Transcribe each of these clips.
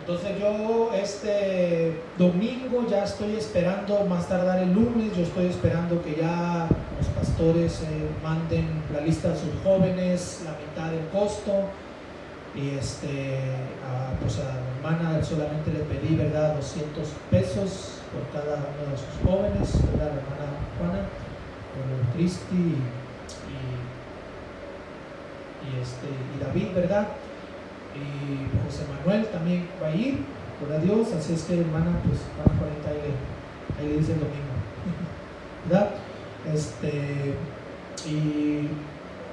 Entonces yo este domingo ya estoy esperando, más tardar el lunes, yo estoy esperando que ya los pastores manden la lista de sus jóvenes, la mitad del costo. Y pues a la hermana solamente le pedí, ¿verdad?, 200 pesos por cada uno de sus jóvenes, ¿verdad?, la hermana Juana, por Cristi y David, ¿verdad?, y José Manuel también va a ir, por Dios, así es que hermana, pues vamos por ahí le dice el domingo, ¿verdad? Y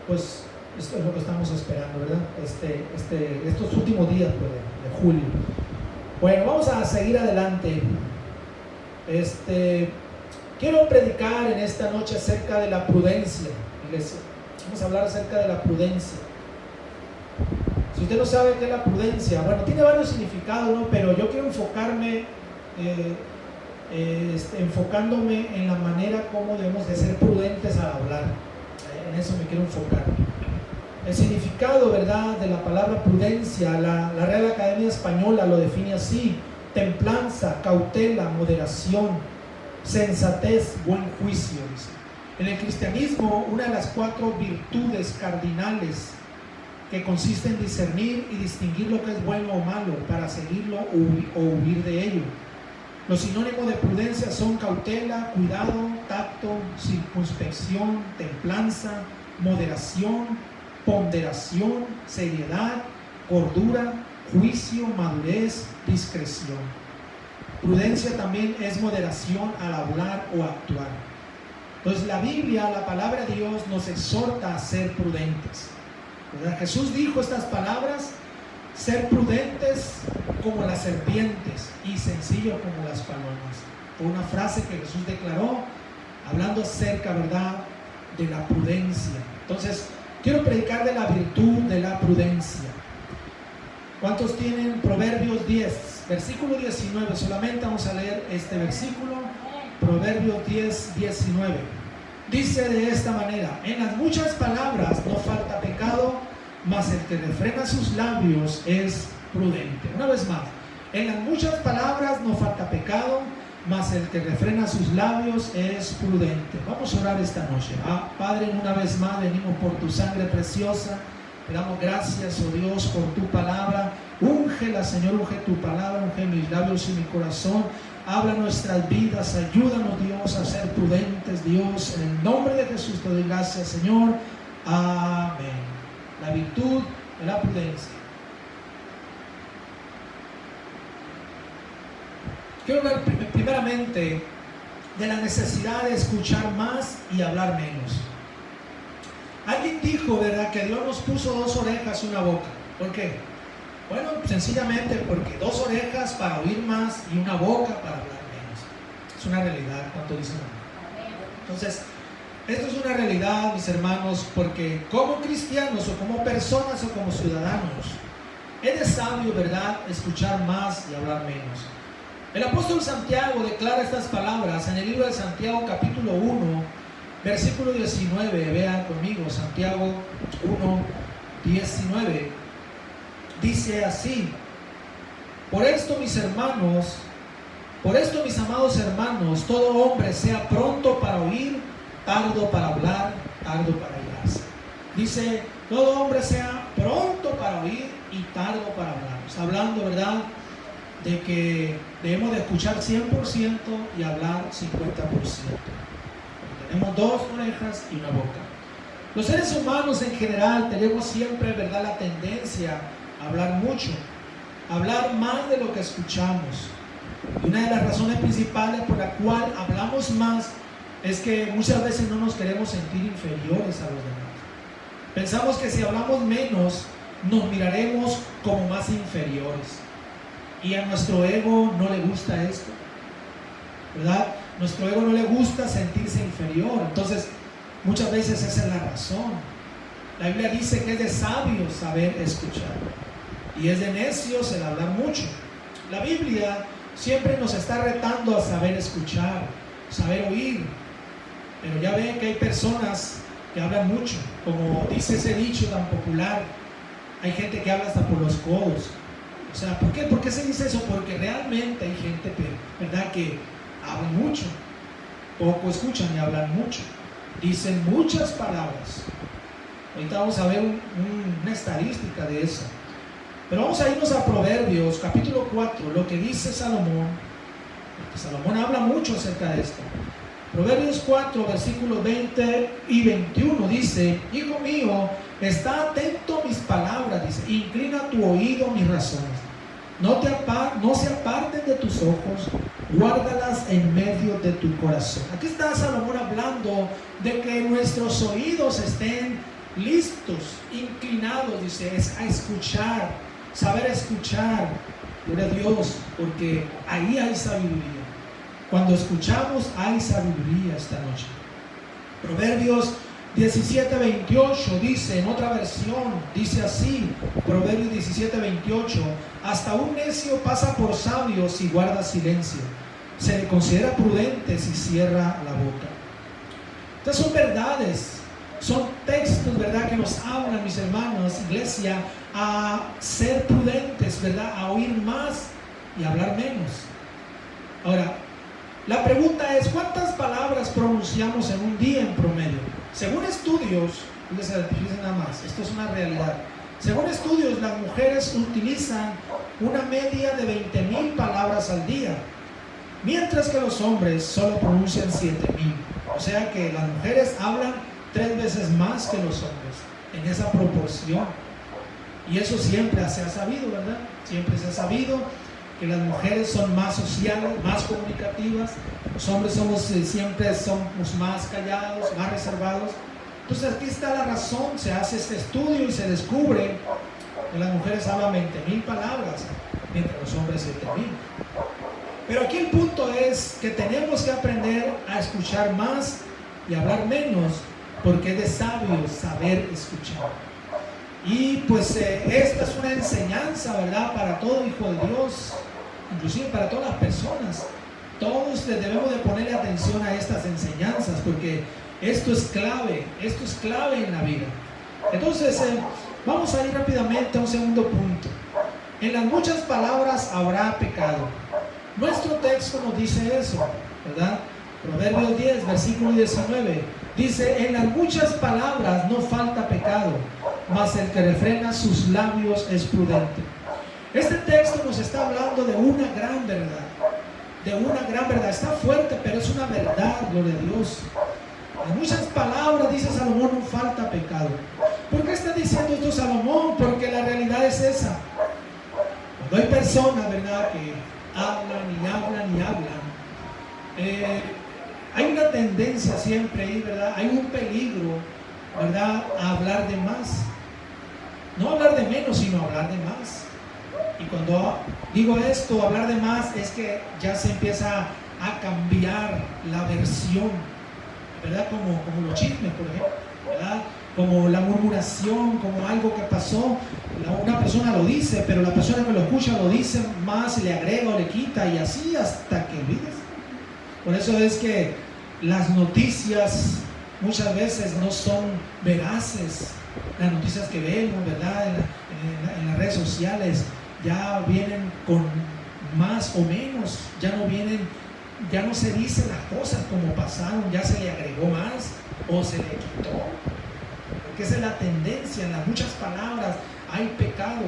pues esto es lo que estamos esperando, ¿verdad? Estos últimos días pues, de julio. Bueno, vamos a seguir adelante. Quiero predicar en esta noche acerca de la prudencia, iglesia. Vamos a hablar acerca de la prudencia. Si usted no sabe qué es la prudencia, bueno, tiene varios significados, ¿no? Pero yo quiero enfocarme, enfocándome en la manera como debemos de ser prudentes al hablar. En eso me quiero enfocar. El significado, ¿verdad?, de la palabra prudencia, la Real Academia Española lo define así: templanza, cautela, moderación, sensatez, buen juicio, dice. En el cristianismo, una de las 4 virtudes cardinales que consiste en discernir y distinguir lo que es bueno o malo para seguirlo o huir de ello. Los sinónimos de prudencia son cautela, cuidado, tacto, circunspección, templanza, moderación, ponderación, seriedad, cordura, juicio, madurez, discreción. Prudencia también es moderación al hablar o actuar. Entonces la Biblia, la palabra de Dios, nos exhorta a ser prudentes, ¿verdad? Jesús dijo estas palabras: ser prudentes como las serpientes y sencillos como las palomas. Fue una frase que Jesús declaró hablando acerca, ¿verdad?, de la prudencia. Entonces quiero predicar de la virtud de la prudencia. ¿Cuántos tienen Proverbios 10, versículo 19? Solamente vamos a leer este versículo, Proverbios 10, 19. Dice de esta manera: en las muchas palabras no falta pecado, mas el que refrena sus labios es prudente. Una vez más, en las muchas palabras no falta pecado, mas el que refrena sus labios es prudente. Vamos a orar esta noche. Padre, una vez más venimos por tu sangre preciosa. Te damos gracias, oh Dios, por tu palabra. Úngela, Señor, unge tu palabra, unge mis labios y mi corazón. Habla nuestras vidas, ayúdanos, Dios, a ser prudentes, Dios. En el nombre de Jesús te doy gracias, Señor. Amén. La virtud de la prudencia. Quiero hablar primeramente de la necesidad de escuchar más y hablar menos. Alguien dijo, ¿verdad?, que Dios nos puso 2 orejas y una boca. ¿Por qué? Bueno, sencillamente porque 2 orejas para oír más y una boca para hablar menos. Es una realidad. ¿Cuánto dicen? Entonces, esto es una realidad, mis hermanos, porque como cristianos o como personas o como ciudadanos, es de sabio, ¿verdad?, escuchar más y hablar menos. El apóstol Santiago declara estas palabras en el libro de Santiago, capítulo 1, versículo 19. Vean conmigo, Santiago 1, 19. Dice así: por esto, mis hermanos, por esto, mis amados hermanos, todo hombre sea pronto para oír, tardo para hablar, tardo para irarse. Dice, todo hombre sea pronto para oír y tardo para hablar. Está hablando, ¿verdad?, de que debemos de escuchar 100% y hablar 50%. Tenemos 2 orejas y una boca. Los seres humanos en general tenemos siempre, ¿verdad?, la tendencia a hablar mucho, a hablar más de lo que escuchamos. Y una de las razones principales por la cual hablamos más es que muchas veces no nos queremos sentir inferiores a los demás. Pensamos que si hablamos menos, nos miraremos como más inferiores. Y a nuestro ego no le gusta esto, ¿verdad? Nuestro ego no le gusta sentirse inferior. Entonces, muchas veces esa es la razón. La Biblia dice que es de sabios saber escuchar y es de necios el hablar mucho. La Biblia siempre nos está retando a saber escuchar, saber oír. Pero ya ven que hay personas que hablan mucho, como dice ese dicho tan popular: hay gente que habla hasta por los codos. O sea, ¿por qué? ¿Por qué se dice eso? Porque realmente hay gente, ¿verdad?, que habla mucho, poco escuchan y hablan mucho, dicen muchas palabras. Ahorita vamos a ver una estadística de eso. Pero vamos a irnos a Proverbios, capítulo 4, lo que dice Salomón. Porque Salomón habla mucho acerca de esto. Proverbios 4, versículos 20 y 21 dice: Hijo mío, está atento a mis palabras, dice, inclina tu oído a mis razones. No se aparten de tus ojos, guárdalas en medio de tu corazón. Aquí está Salomón hablando de que nuestros oídos estén listos, inclinados, dice, es a escuchar, saber escuchar, gloria a Dios, porque ahí hay sabiduría. Cuando escuchamos hay sabiduría esta noche. Proverbios 17:28 dice, en otra versión, dice así, Proverbios 17:28, hasta un necio pasa por sabio si guarda silencio, se le considera prudente si cierra la boca. Estas son verdades, son textos, ¿verdad?, que nos hablan, mis hermanos, iglesia, a ser prudentes, ¿verdad?, a oír más y hablar menos. Ahora, la pregunta es, ¿cuántas palabras pronunciamos en un día en promedio? Según estudios, fíjense nada más, esto es una realidad. Según estudios, las mujeres utilizan una media de 20,000 palabras al día, mientras que los hombres solo pronuncian 7,000. O sea que las mujeres hablan 3 veces más que los hombres, en esa proporción. Y eso siempre se ha sabido, ¿verdad? Siempre se ha sabido que las mujeres son más sociales, más comunicativas, los hombres siempre somos más callados, más reservados. Entonces aquí está la razón, se hace este estudio y se descubre que las mujeres hablan 20,000 palabras, mientras los hombres 7,000. Pero aquí el punto es que tenemos que aprender a escuchar más y hablar menos, porque es de sabios saber escuchar. Y pues esta es una enseñanza, ¿verdad?, para todo hijo de Dios, inclusive para todas las personas. Todos debemos de ponerle atención a estas enseñanzas, porque esto es clave en la vida. Entonces, vamos a ir rápidamente a un segundo punto. En las muchas palabras habrá pecado. Nuestro texto nos dice eso, ¿verdad? Proverbios 10, versículo 19, dice, en las muchas palabras no falta pecado, mas el que refrena sus labios es prudente. Este texto nos está hablando de una gran verdad, está fuerte, pero es una verdad, gloria a Dios. En muchas palabras, dice Salomón, no falta pecado. ¿Por qué está diciendo esto Salomón? Porque la realidad es esa. Cuando hay personas, ¿verdad?, que hablan, hay una tendencia siempre ahí, ¿verdad? Hay un peligro, ¿verdad?, a hablar de más. No hablar de menos, sino hablar de más. Y cuando digo esto, hablar de más, es que ya se empieza a cambiar la versión, ¿verdad? Como los chismes, por ejemplo, ¿verdad? Como la murmuración, como algo que pasó. Una persona lo dice, pero la persona que lo escucha lo dice más, le agrega o le quita, y así hasta que olvides. Por eso es que las noticias muchas veces no son veraces. Las noticias que vemos, ¿verdad?, en las redes sociales ya vienen con más o menos, ya no se dicen las cosas como pasaron, ya se le agregó más o se le quitó, porque esa es la tendencia. En las muchas palabras hay pecado,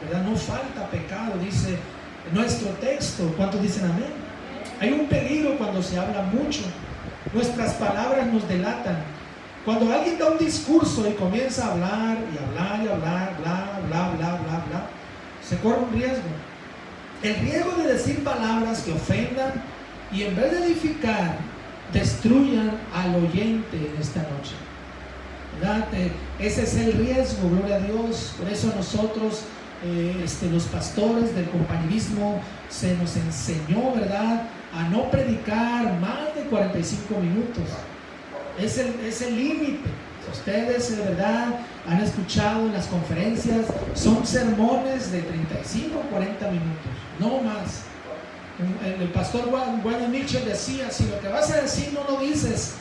¿verdad? No falta pecado, dice nuestro texto. ¿Cuántos dicen amén? Hay un peligro cuando se habla mucho. Nuestras palabras nos delatan. Cuando alguien da un discurso y comienza a hablar y hablar, bla, se corre un riesgo. El riesgo de decir palabras que ofendan y en vez de edificar, destruyan al oyente en esta noche, ¿verdad? Ese es el riesgo, gloria a Dios. Por eso nosotros, los pastores del compañerismo, se nos enseñó, ¿verdad?, a no predicar más de 45 minutos. Es el límite. Ustedes de verdad han escuchado en las conferencias, son sermones de 35 o 40 minutos, no más. El pastor Wayne Mitchell decía, si lo que vas a decir no lo dices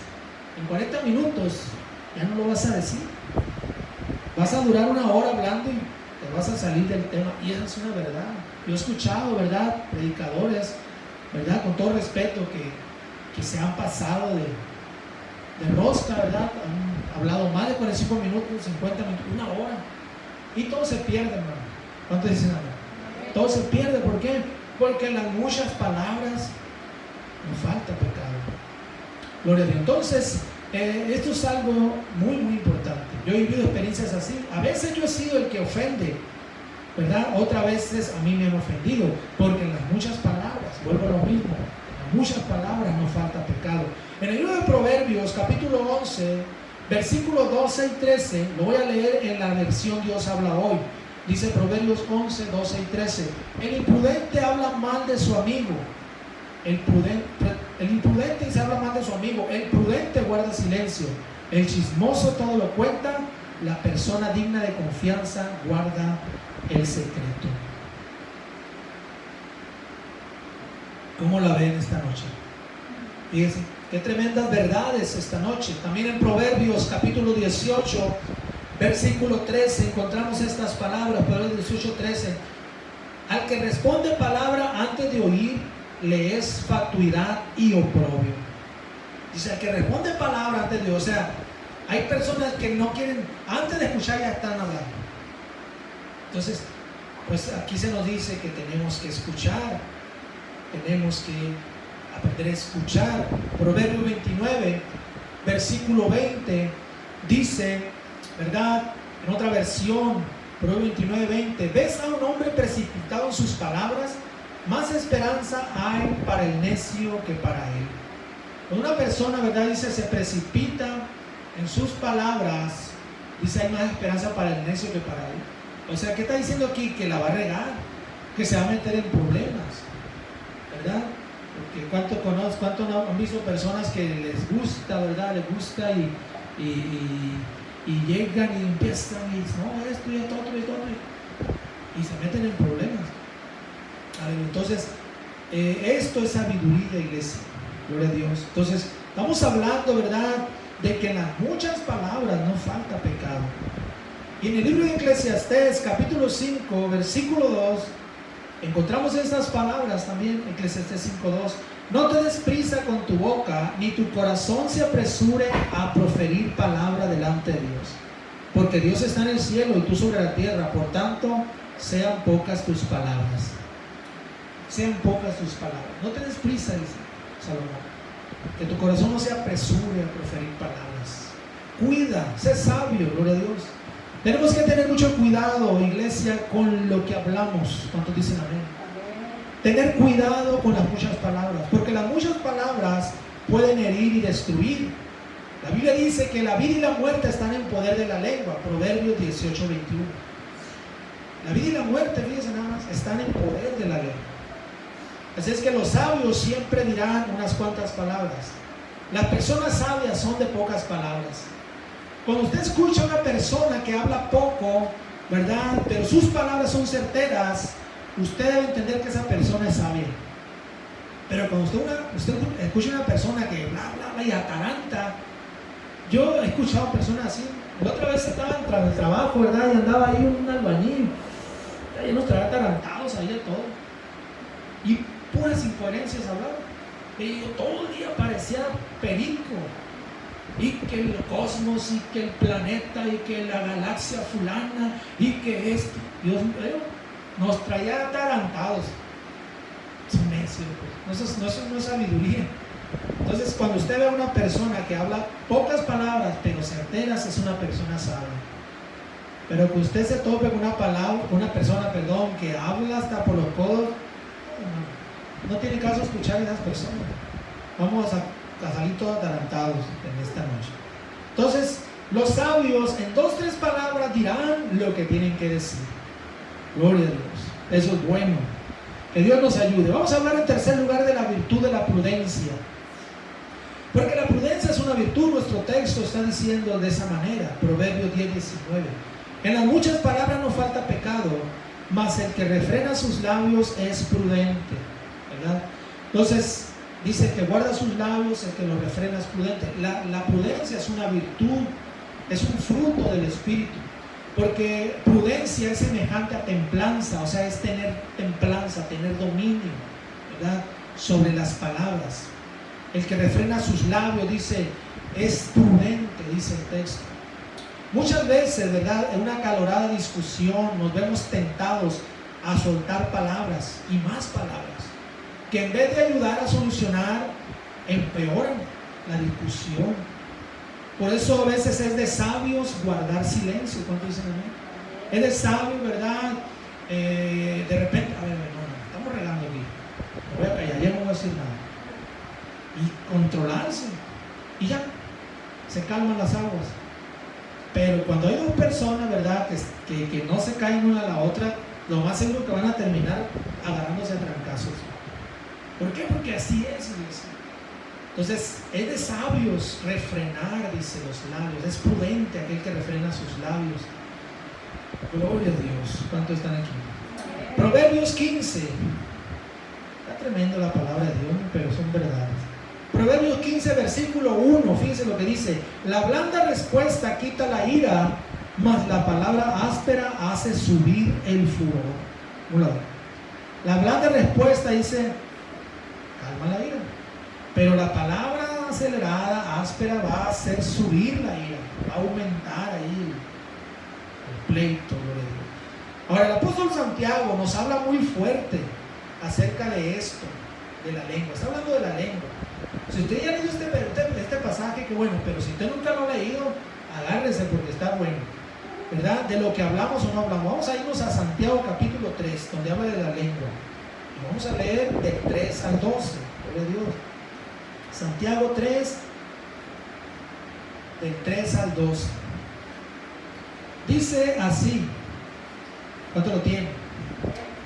en 40 minutos, ya no lo vas a decir. Vas a durar 1 hora hablando y te vas a salir del tema. Y esa es una verdad. Yo he escuchado, ¿verdad?, predicadores, ¿verdad?, con todo respeto, que se han pasado de rosca, ¿verdad? Han hablado más de 45 minutos, 50 minutos, una hora. Y todo se pierde, hermano. ¿Cuántos dicen amén? Todo se pierde. ¿Por qué? Porque en las muchas palabras nos falta pecado. Gloria a Dios. Entonces, esto es algo muy, muy importante. Yo he vivido experiencias así. A veces yo he sido el que ofende, ¿verdad? Otras veces a mí me han ofendido, porque en las muchas palabras, vuelvo a lo mismo, en las muchas palabras nos falta pecado. En el libro de Proverbios, capítulo 11, versículos 12 y 13, lo voy a leer en la versión Dios habla hoy. Dice Proverbios 11, 12 y 13: el imprudente habla mal de su amigo. El imprudente se habla mal de su amigo. El prudente guarda silencio. El chismoso todo lo cuenta. La persona digna de confianza guarda el secreto. ¿Cómo la ven esta noche? Fíjense, qué tremendas verdades esta noche. También en Proverbios capítulo 18, versículo 13, encontramos estas palabras. Proverbios 18, 13: al que responde palabra antes de oír, le es fatuidad y oprobio. Dice, al que responde palabra antes de oír. O sea, hay personas que no quieren, antes de escuchar ya están hablando. Entonces, pues aquí se nos dice que tenemos que escuchar, tenemos que aprender a escuchar. Proverbio 29, versículo 20, dice, ¿verdad?, en otra versión, Proverbio 29, 20: ¿ves a un hombre precipitado en sus palabras? Más esperanza hay para el necio que para él. Cuando una persona, ¿verdad?, dice, se precipita en sus palabras, dice, hay más esperanza para el necio que para él. O sea, ¿qué está diciendo aquí? Que la va a regar, que se va a meter en problemas, ¿verdad? Porque ¿cuánto no han visto personas que les gusta, ¿verdad? Les gusta y llegan y empiezan y dicen, no, esto y esto, otro y esto, y se meten en problemas. Entonces, esto es sabiduría, iglesia. Gloria a Dios. Entonces, estamos hablando, ¿verdad?, de que en las muchas palabras no falta pecado. Y en el libro de Eclesiastés, capítulo 5, versículo 2, encontramos estas palabras también. Eclesiastés 5:2: no te des prisa con tu boca, ni tu corazón se apresure a proferir palabra delante de Dios, porque Dios está en el cielo y tú sobre la tierra. Por tanto, sean pocas tus palabras. Sean pocas tus palabras. No te des prisa, dice Salomón, que tu corazón no se apresure a proferir palabras. Cuida, sé sabio, gloria a Dios. Tenemos que tener mucho cuidado, iglesia, con lo que hablamos. ¿Cuántos dicen amén? Tener cuidado con las muchas palabras, porque las muchas palabras pueden herir y destruir. La Biblia dice que la vida y la muerte están en poder de la lengua. Proverbios 18, 21. La vida y la muerte, fíjense nada más, están en poder de la lengua. Así es que los sabios siempre dirán unas cuantas palabras. Las personas sabias son de pocas palabras. Cuando usted escucha a una persona que habla poco, ¿verdad?, pero sus palabras son certeras, usted debe entender que esa persona es sabia. Pero cuando usted escucha a una persona que bla, bla, bla y ataranta, yo he escuchado personas así. La otra vez estaba en el trabajo, ¿verdad?, y andaba ahí un albañil, y nos traía atarantados ahí de todo. Y puras incoherencias hablaba. Y yo todo el día parecía perico. Y que el cosmos, y que el planeta, y que la galaxia fulana, y que esto. Dios mío, nos traía atarantados. Es un necio, pues. Eso no es sabiduría. Entonces, cuando usted ve a una persona que habla pocas palabras, pero certeras, es una persona sabia. Pero que usted se tope con una persona que habla hasta por los codos, no tiene caso escuchar a esas personas. Vamos a salir todos atarantados en esta noche. Entonces, los sabios en 2 o 3 palabras dirán lo que tienen que decir. Gloria a Dios. Eso es bueno. Que Dios nos ayude. Vamos a hablar en tercer lugar de la virtud de la prudencia. Porque la prudencia es una virtud. Nuestro texto está diciendo de esa manera. Proverbios 10, 19. En las muchas palabras no falta pecado, mas el que refrena sus labios es prudente, ¿verdad? Entonces, dice que guarda sus labios, el que los refrena es prudente. La prudencia es una virtud, es un fruto del Espíritu. Porque prudencia es semejante a templanza, o sea, es tener templanza, tener dominio, ¿verdad?, sobre las palabras. El que refrena sus labios, dice, es prudente, dice el texto. Muchas veces, ¿verdad?, en una acalorada discusión nos vemos tentados a soltar palabras y más palabras, que en vez de ayudar a solucionar, empeoran la discusión. Por eso a veces es de sabios guardar silencio. ¿Cuánto dicen amén? Es de sabio, ¿verdad? De repente, a ver, no, estamos regando aquí. Me voy a callar, ya no voy a decir nada. Y controlarse. Y ya, se calman las aguas. Pero cuando hay dos personas, ¿verdad?, que no se caen una a la otra, lo más seguro que van a terminar agarrándose a trancazos. ¿Por qué? Porque así es, iglesia. Entonces, es de sabios refrenar, dice, los labios. Es prudente aquel que refrena sus labios. Gloria a Dios. ¿Cuántos están aquí? Proverbios 15. Está tremendo la palabra de Dios, pero son verdades. Proverbios 15, versículo 1. Fíjense lo que dice. La blanda respuesta quita la ira, mas la palabra áspera hace subir el furor. La blanda respuesta dice, calma la ira. Pero la palabra acelerada, áspera, va a hacer subir la ira, va a aumentar ahí el pleito. Ahora, el apóstol Santiago nos habla muy fuerte acerca de esto, de la lengua. Está hablando de la lengua. Si usted ya leyó este pasaje, que bueno, pero si usted nunca lo ha leído, agárrese porque está bueno, ¿verdad? De lo que hablamos o no hablamos. Vamos a irnos a Santiago capítulo 3, donde habla de la lengua. Y vamos a leer del 3 al 12. Gloria a Dios. Santiago 3, del 3 al 12. Dice así. ¿Cuánto lo tiene?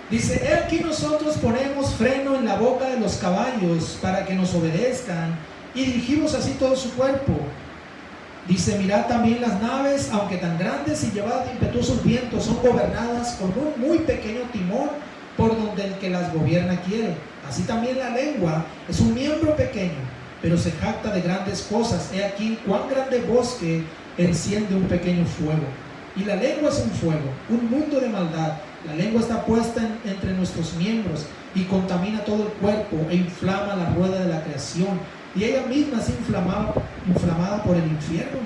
Dice, he aquí nosotros ponemos freno en la boca de los caballos para que nos obedezcan y dirigimos así todo su cuerpo. Dice, mirad también las naves, aunque tan grandes y llevadas de impetuosos vientos, son gobernadas con un muy pequeño timón por donde el que las gobierna quiere. Así también la lengua es un miembro pequeño, pero se jacta de grandes cosas. He aquí cuán grande bosque enciende un pequeño fuego. Y la lengua es un fuego, un mundo de maldad. La lengua está puesta entre nuestros miembros y contamina todo el cuerpo e inflama la rueda de la creación. Y ella misma es inflamada por el infierno.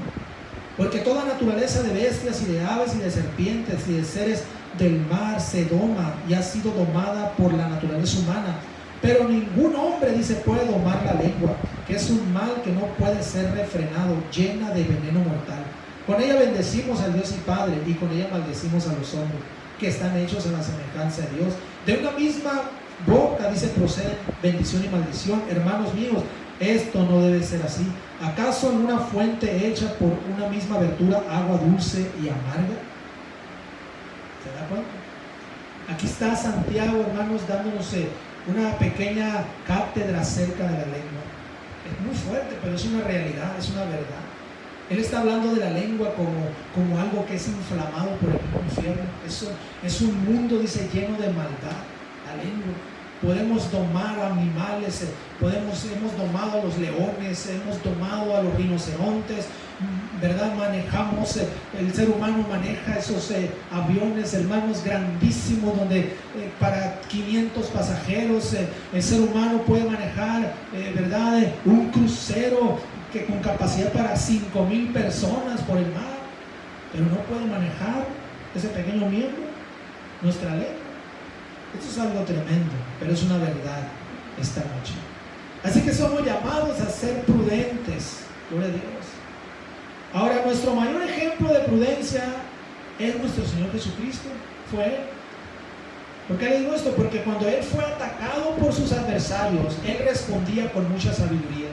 Porque toda naturaleza de bestias y de aves y de serpientes y de seres del mar se doma y ha sido domada por la naturaleza humana. Pero ningún hombre, dice, puede domar la lengua, que es un mal que no puede ser refrenado, llena de veneno mortal. Con ella bendecimos al Dios y Padre, y con ella maldecimos a los hombres, que están hechos a la semejanza de Dios. De una misma boca, dice, proceden bendición y maldición. Hermanos míos, esto no debe ser así. ¿Acaso en una fuente hecha por una misma abertura agua dulce y amarga? ¿Se da cuenta? Aquí está Santiago, hermanos, dándonos una pequeña cátedra acerca de la lengua. Es muy fuerte, pero es una realidad, es una verdad. Él está hablando de la lengua como algo que es inflamado por el infierno. Eso es un mundo, dice, lleno de maldad. La lengua. Podemos domar animales, hemos domado a los leones, hemos domado a los rinocerontes, ¿verdad? Manejamos, el ser humano maneja esos aviones, hermanos, grandísimos, donde para 500 pasajeros el ser humano puede manejar, ¿verdad? Un crucero que con capacidad para 5,000 personas por el mar, pero no puede manejar ese pequeño miembro, nuestra lengua. Esto es algo tremendo, pero es una verdad esta noche. Así que somos llamados a ser prudentes. Gloria a Dios. Ahora, nuestro mayor ejemplo de prudencia es nuestro Señor Jesucristo. Fue Él. ¿Por qué le digo esto? Porque cuando Él fue atacado por sus adversarios, Él respondía con mucha sabiduría.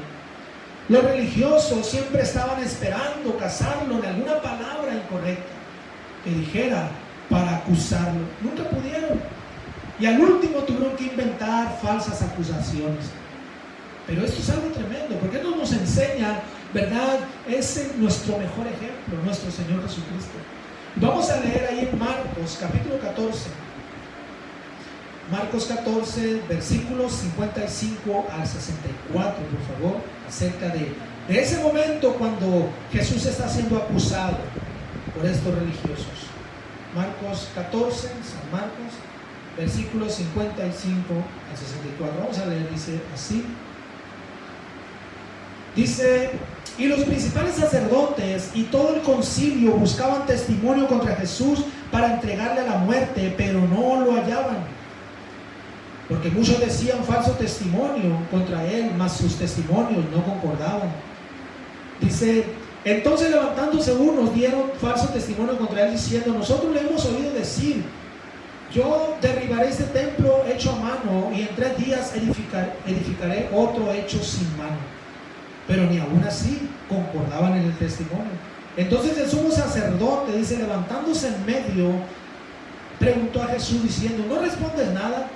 Los religiosos siempre estaban esperando cazarlo en alguna palabra incorrecta que dijera para acusarlo. Nunca pudieron. Y al último tuvieron que inventar falsas acusaciones. Pero esto es algo tremendo, porque esto nos enseña, ¿verdad? Es nuestro mejor ejemplo, nuestro Señor Jesucristo. Vamos a leer ahí en Marcos, capítulo 14. Marcos 14, versículos 55 al 64, por favor, acerca de ese momento cuando Jesús está siendo acusado por estos religiosos. Marcos 14, San Marcos, versículos 55 al 64. Vamos a leer, dice así. Dice: y los principales sacerdotes y todo el concilio buscaban testimonio contra Jesús para entregarle a la muerte, pero no lo hallaban, porque muchos decían falso testimonio contra él, mas sus testimonios no concordaban. Dice: entonces levantándose unos dieron falso testimonio contra él, diciendo: nosotros le hemos oído decir, yo derribaré este templo hecho a mano, y en 3 días edificaré otro hecho sin mano. Pero ni aún así concordaban en el testimonio. Entonces el sumo sacerdote, dice, levantándose en medio, preguntó a Jesús diciendo: ¿no respondes nada?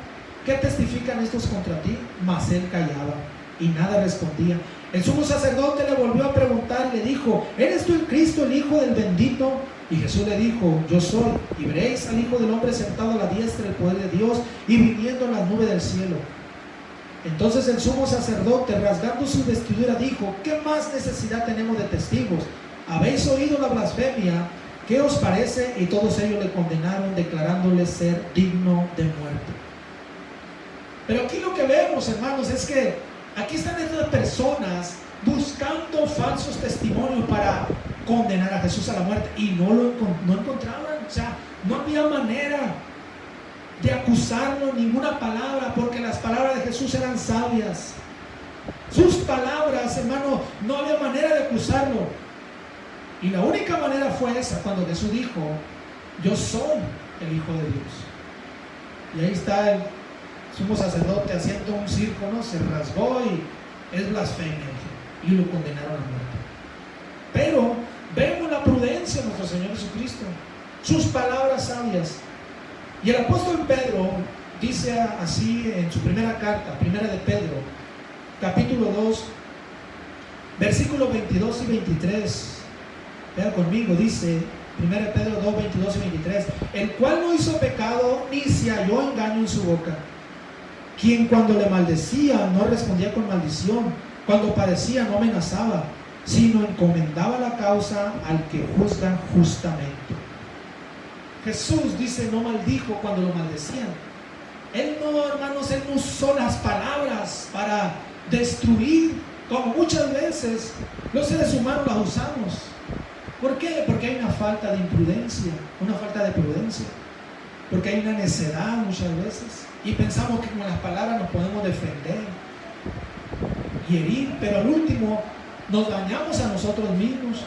¿Qué testifican estos contra ti? Mas él callaba y nada respondía. El sumo sacerdote le volvió a preguntar, le dijo: ¿eres tú el Cristo, el Hijo del bendito? Y Jesús le dijo: yo soy. Y veréis al Hijo del Hombre sentado a la diestra del poder de Dios y viniendo en las nubes del cielo. Entonces el sumo sacerdote, rasgando su vestidura, dijo: ¿qué más necesidad tenemos de testigos? ¿Habéis oído la blasfemia? ¿Qué os parece? Y todos ellos le condenaron, declarándole ser digno de muerte. Pero aquí lo que vemos, hermanos, es que aquí están estas personas buscando falsos testimonios para condenar a Jesús a la muerte, y no encontraban. O sea, no había manera de acusarlo, ninguna palabra, porque las palabras de Jesús eran sabias. Sus palabras, hermano, no había manera de acusarlo. Y la única manera fue esa, cuando Jesús dijo: yo soy el Hijo de Dios. Y ahí está el sumo sacerdote haciendo un circo, ¿no? Se rasgó y es blasfemia, y lo condenaron a muerte. Pero vemos la prudencia de nuestro Señor Jesucristo, sus palabras sabias. Y el apóstol Pedro dice así en su primera carta, primera de Pedro, capítulo 2, versículos 22 y 23. Vean conmigo, dice 1 Pedro 2, 22 y 23: el cual no hizo pecado, ni se halló engaño en su boca, quien cuando le maldecía no respondía con maldición, cuando padecía no amenazaba, sino encomendaba la causa al que juzga justamente. Jesús, dice, no maldijo cuando lo maldecían. Él no, hermanos, él no usó las palabras para destruir, como muchas veces los seres humanos las usamos. ¿Por qué? Porque hay una falta de imprudencia, una falta de prudencia, porque hay una necedad muchas veces, y pensamos que con las palabras nos podemos defender y herir, pero al último nos dañamos a nosotros mismos,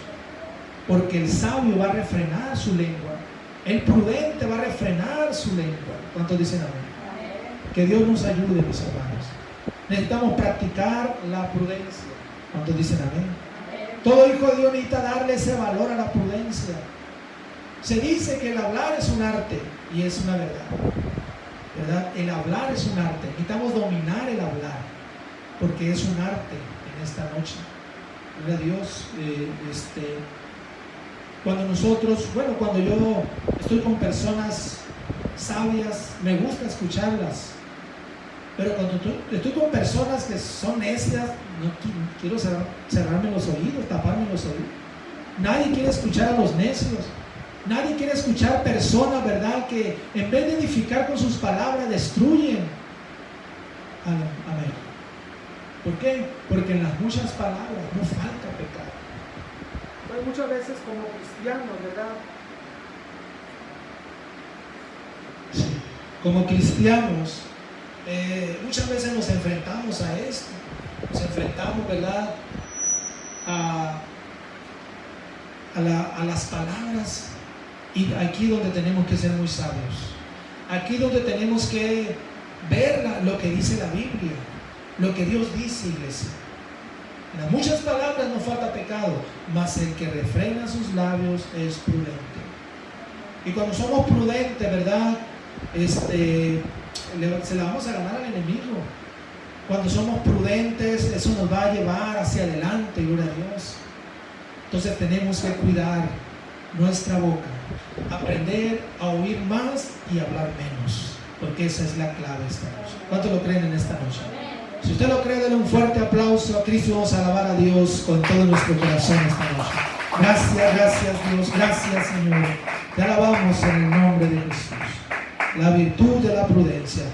porque el sabio va a refrenar su lengua, el prudente va a refrenar su lengua. ¿Cuántos dicen amén? Que Dios nos ayude, mis hermanos. Necesitamos practicar la prudencia. ¿Cuántos dicen amén? Todo hijo de Dios necesita darle ese valor a la prudencia. Se dice que el hablar es un arte, y es una verdad, ¿verdad? El hablar es un arte. Necesitamos dominar el hablar, porque es un arte en esta noche. Gloria a Dios. Cuando yo estoy con personas sabias, me gusta escucharlas. Pero cuando estoy con personas que son necias, no quiero cerrarme los oídos, taparme los oídos. Nadie quiere escuchar a los necios. Nadie quiere escuchar personas, ¿verdad?, que en vez de edificar con sus palabras, destruyen. Amén. ¿Por qué? Porque en las muchas palabras no falta pecado. Hay muchas veces como cristianos, ¿verdad? Sí. Como cristianos, muchas veces nos enfrentamos a esto. Nos enfrentamos, ¿verdad?, a las palabras. Y aquí donde tenemos que ser muy sabios. Aquí donde tenemos que ver lo que dice la Biblia, lo que Dios dice, iglesia. En las muchas palabras no falta pecado, mas el que refrena sus labios es prudente. Y cuando somos prudentes, ¿verdad?, se la vamos a ganar al enemigo. Cuando somos prudentes, eso nos va a llevar hacia adelante, gloria a Dios. Entonces tenemos que cuidar nuestra boca, aprender a oír más y hablar menos, porque esa es la clave esta noche. ¿Cuántos lo creen en esta noche? Si usted lo cree, denle un fuerte aplauso a Cristo. Vamos a alabar a Dios con todo nuestro corazón esta noche. Gracias Dios, gracias Señor. Te alabamos en el nombre de Jesús. La virtud de la prudencia.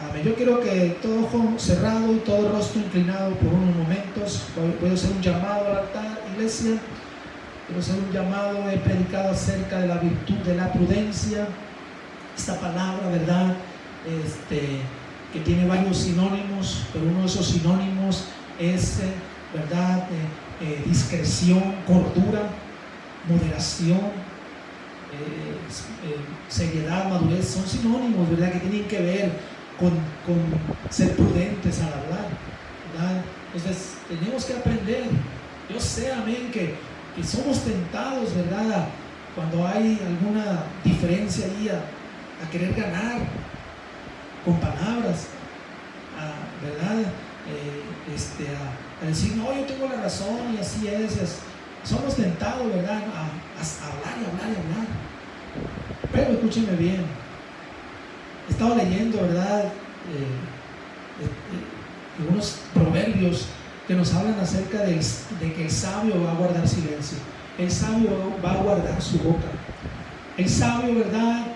Amén. Yo quiero que todo ojo cerrado y todo rostro inclinado por unos momentos. Voy a hacer un llamado al altar, iglesia. Quiero hacer un llamado. He predicado acerca de la virtud de la prudencia. Esta palabra, ¿verdad? Que tiene varios sinónimos, pero uno de esos sinónimos es, ¿verdad? Discreción, cordura, moderación. Seriedad, madurez, son sinónimos, ¿verdad? Que tienen que ver con ser prudentes al hablar, ¿verdad? Entonces tenemos que aprender. Yo sé, amén, que somos tentados, ¿verdad? Cuando hay alguna diferencia ahí a querer ganar con palabras, ¿verdad? A decir, no, yo tengo la razón y así es. Somos tentados, ¿verdad? A hablar y hablar y hablar. Pero escúchenme bien. He estado leyendo, ¿verdad? Algunos proverbios que nos hablan acerca de que el sabio va a guardar silencio. El sabio va a guardar su boca. El sabio, ¿verdad?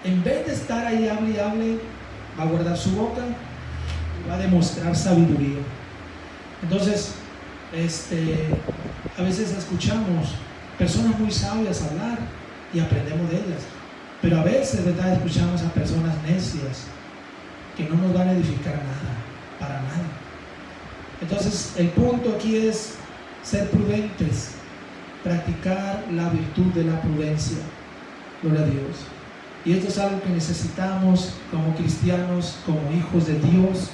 En vez de estar ahí, hable y hable, va a guardar su boca y va a demostrar sabiduría. Entonces, a veces escuchamos personas muy sabias hablar y aprendemos de ellas, pero a veces, ¿verdad?, escuchamos a personas necias que no nos van a edificar nada, para nada. Entonces, el punto aquí es ser prudentes, practicar la virtud de la prudencia. Gloria a Dios. Y esto es algo que necesitamos como cristianos, como hijos de Dios.